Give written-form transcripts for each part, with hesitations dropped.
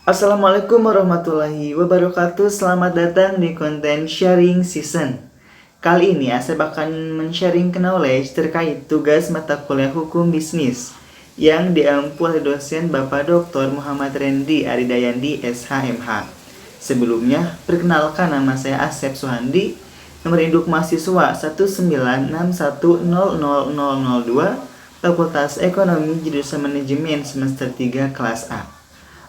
Assalamualaikum warahmatullahi wabarakatuh. Selamat datang di konten sharing season. Kali ini Asep akan men-sharing knowledge terkait tugas mata kuliah hukum bisnis yang diampu oleh dosen Bapak Dr. Muhammad Rendi Aridayandi SHMH. Sebelumnya, perkenalkan nama saya Asep Suhandi, nomor induk mahasiswa 196100002, Fakultas Ekonomi Jurusan Manajemen semester 3 kelas A.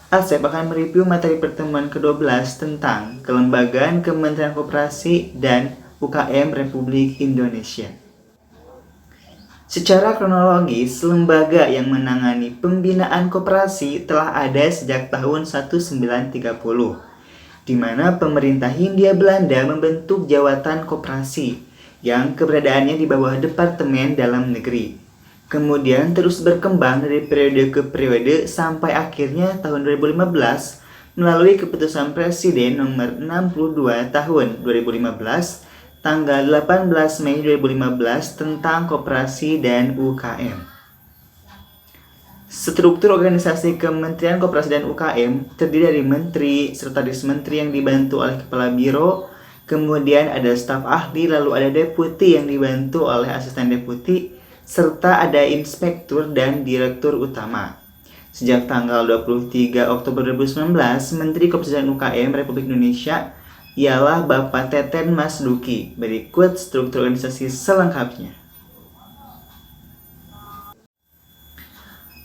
Asep akan mereview materi pertemuan ke-12 tentang Kelembagaan Kementerian Koperasi dan UKM Republik Indonesia. Secara kronologis, lembaga yang menangani pembinaan koperasi telah ada sejak tahun 1930, di mana pemerintah Hindia Belanda membentuk Jawatan Koperasi yang keberadaannya di bawah Departemen Dalam Negeri. Kemudian terus berkembang dari periode ke periode sampai akhirnya tahun 2015 melalui keputusan Presiden nomor 62 tahun 2015 tanggal 18 Mei 2015 tentang Koperasi dan UKM. Struktur organisasi Kementerian Koperasi dan UKM terdiri dari menteri, sekretaris menteri yang dibantu oleh kepala biro, kemudian ada staf ahli, lalu ada deputi yang dibantu oleh asisten deputi, serta ada inspektur dan direktur utama. Sejak tanggal 23 Oktober 2019, Menteri Koperasi dan UKM Republik Indonesia ialah Bapak Teten Mas Duki. Berikut struktur organisasi selengkapnya.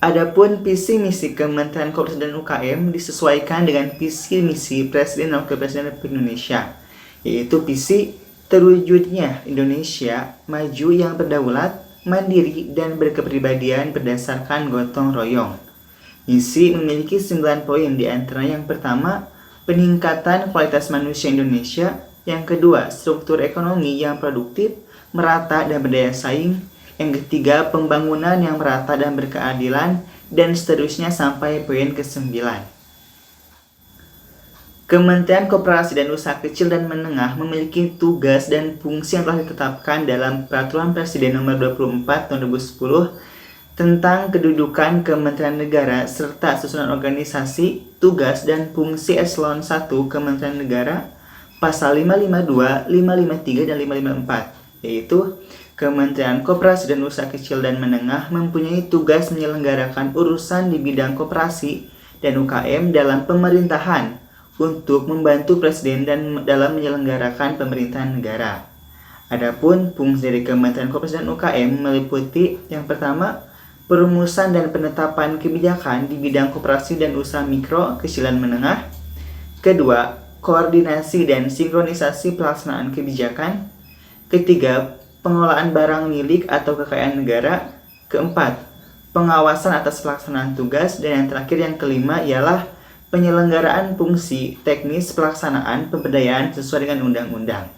Adapun visi misi Kementerian Koperasi dan UKM disesuaikan dengan visi misi Presiden dan Wakil Presiden Republik Indonesia, yaitu visi terwujudnya Indonesia maju yang berdaulat, mandiri, dan berkepribadian berdasarkan gotong royong. Misi memiliki 9 poin, di antara yang pertama, peningkatan kualitas manusia Indonesia, yang kedua, struktur ekonomi yang produktif, merata, dan berdaya saing, yang ketiga, pembangunan yang merata dan berkeadilan, dan seterusnya sampai poin ke-9. Kementerian Koperasi dan Usaha Kecil dan Menengah memiliki tugas dan fungsi yang telah ditetapkan dalam Peraturan Presiden Nomor 24 Tahun 2010 tentang kedudukan Kementerian Negara serta susunan organisasi, tugas, dan fungsi Eselon 1 Kementerian Negara Pasal 552, 553, dan 554, yaitu Kementerian Koperasi dan Usaha Kecil dan Menengah mempunyai tugas menyelenggarakan urusan di bidang koperasi dan UKM dalam pemerintahan untuk membantu Presiden dan dalam menyelenggarakan pemerintahan negara. Adapun fungsi dari Kementerian Koperasi dan UKM meliputi yang pertama, perumusan dan penetapan kebijakan di bidang koperasi dan usaha mikro, kecil dan menengah. Kedua, koordinasi dan sinkronisasi pelaksanaan kebijakan. Ketiga, pengelolaan barang milik atau kekayaan negara. Keempat, pengawasan atas pelaksanaan tugas. Dan yang terakhir, yang kelima, ialah penyelenggaraan fungsi teknis pelaksanaan pemberdayaan sesuai dengan undang-undang.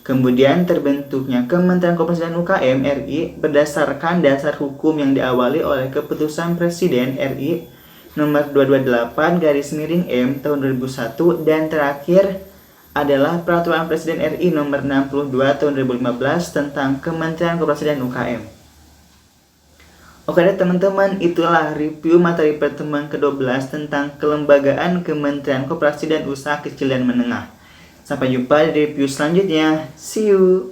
Kemudian terbentuknya Kementerian Koperasi dan UKM RI berdasarkan dasar hukum yang diawali oleh Keputusan Presiden RI nomor 228/M tahun 2001, dan terakhir adalah Peraturan Presiden RI nomor 62 tahun 2015 tentang Kementerian Koperasi dan UKM. Oke deh teman-teman, itulah review materi pertemuan ke-12 tentang Kelembagaan Kementerian Koperasi dan Usaha Kecil dan Menengah. Sampai jumpa di review selanjutnya. See you!